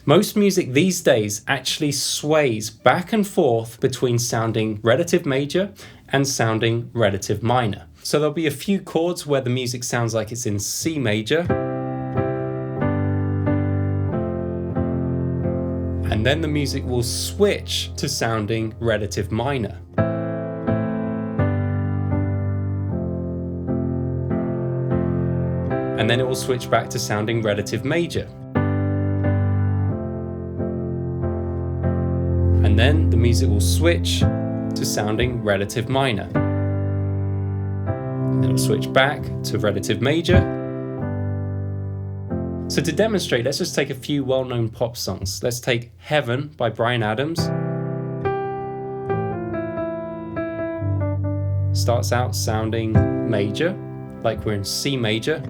Most music these days actually sways back and forth between sounding relative major and sounding relative minor. So there'll be a few chords where the music sounds like it's in C major, and then the music will switch to sounding relative minor. And then it will switch back to sounding relative major. And then the music will switch to sounding relative minor. And it'll switch back to relative major. So to demonstrate, let's just take a few well-known pop songs. Let's take Heaven by Bryan Adams. Starts out sounding major, like we're in C major.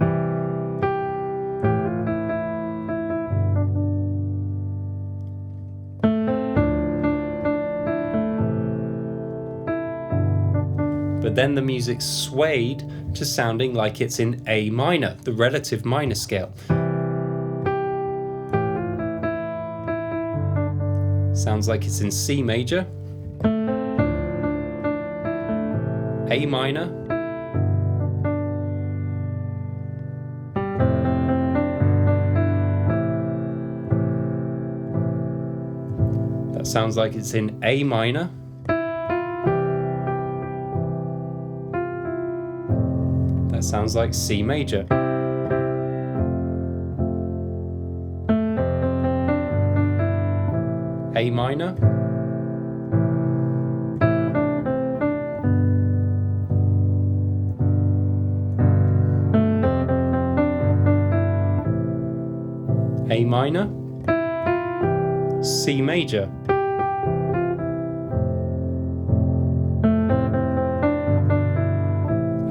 But then the music swayed to sounding like it's in A minor, the relative minor scale. Sounds like it's in C major, A minor, that sounds like it's in A minor, that sounds like C major. A minor, A minor, C major,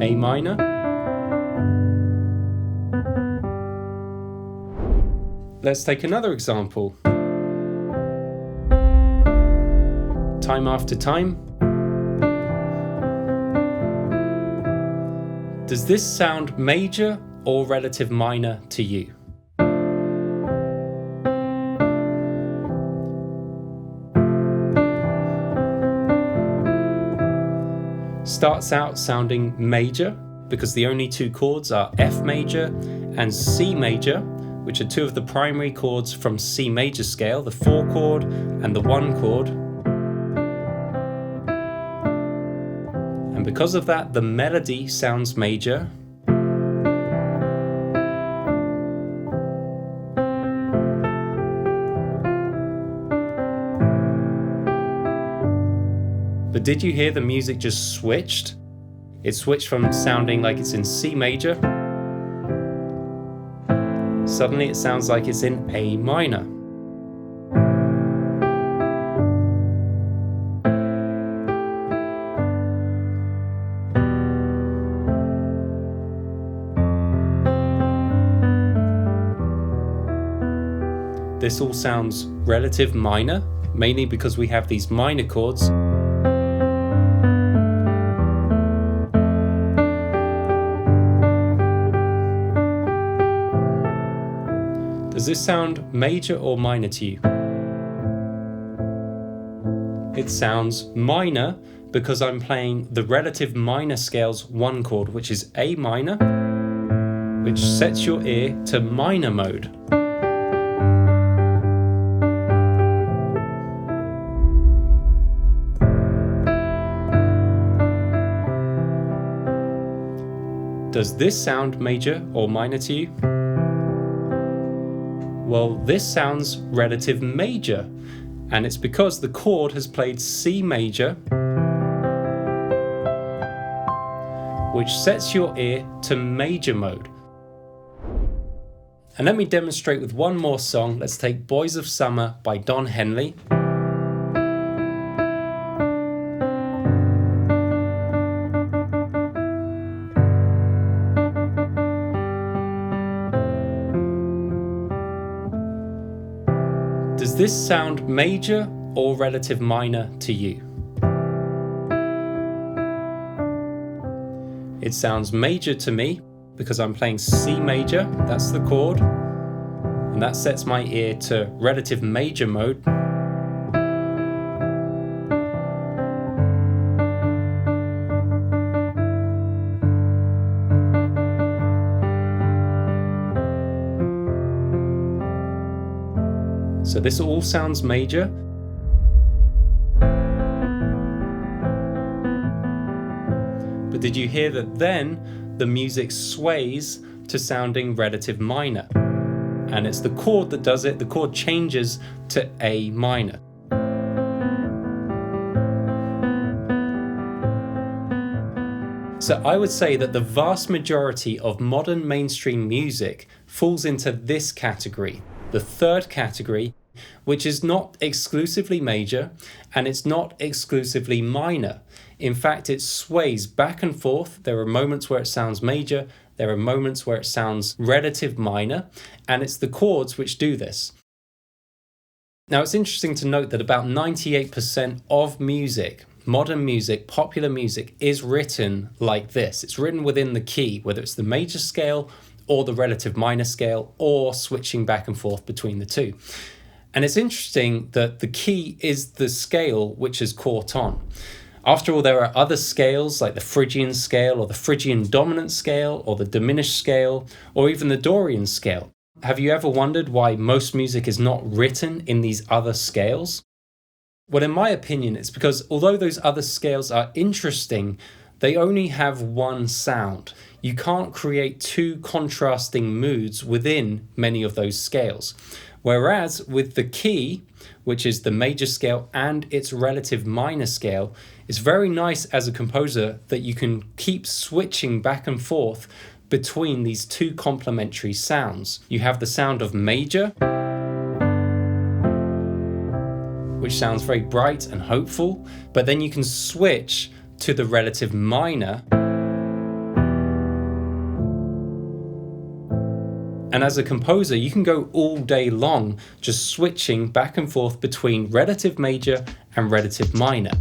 A minor. Let's take another example. Time After Time. Does this sound major or relative minor to you? Starts out sounding major because the only two chords are F major and C major, which are two of the primary chords from C major scale, the 4 chord and the 1 chord. And because of that, the melody sounds major. But did you hear the music just switched? It switched from sounding like it's in C major. Suddenly it sounds like it's in A minor. This all sounds relative minor, mainly because we have these minor chords. Does this sound major or minor to you? It sounds minor because I'm playing the relative minor scale's 1 chord, which is A minor, which sets your ear to minor mode. Does this sound major or minor to you? Well, this sounds relative major, and it's because the chord has played C major, which sets your ear to major mode. And let me demonstrate with one more song. Let's take Boys of Summer by Don Henley. Does this sound major or relative minor to you? It sounds major to me because I'm playing C major, that's the chord. and that sets my ear to relative major mode. So this all sounds major. But did you hear that then the music sways to sounding relative minor? And it's the chord that does it. The chord changes to A minor. So I would say that the vast majority of modern mainstream music falls into this category, the third category, which is not exclusively major and it's not exclusively minor. In fact, it sways back and forth. There are moments where it sounds major, there are moments where it sounds relative minor, and it's the chords which do this. Now, it's interesting to note that about 98% of music, modern music, popular music, is written like this. It's written within the key, whether it's the major scale or the relative minor scale, or switching back and forth between the two. And it's interesting that the key is the scale which is caught on. After all, there are other scales like the Phrygian scale or the Phrygian dominant scale or the diminished scale or even the Dorian scale. Have you ever wondered why most music is not written in these other scales? Well, in my opinion, it's because although those other scales are interesting, they only have one sound. You can't create two contrasting moods within many of those scales. Whereas with the key, which is the major scale and its relative minor scale, it's very nice as a composer that you can keep switching back and forth between these two complementary sounds. You have the sound of major, which sounds very bright and hopeful, but then you can switch to the relative minor. And as a composer, you can go all day long just switching back and forth between relative major and relative minor.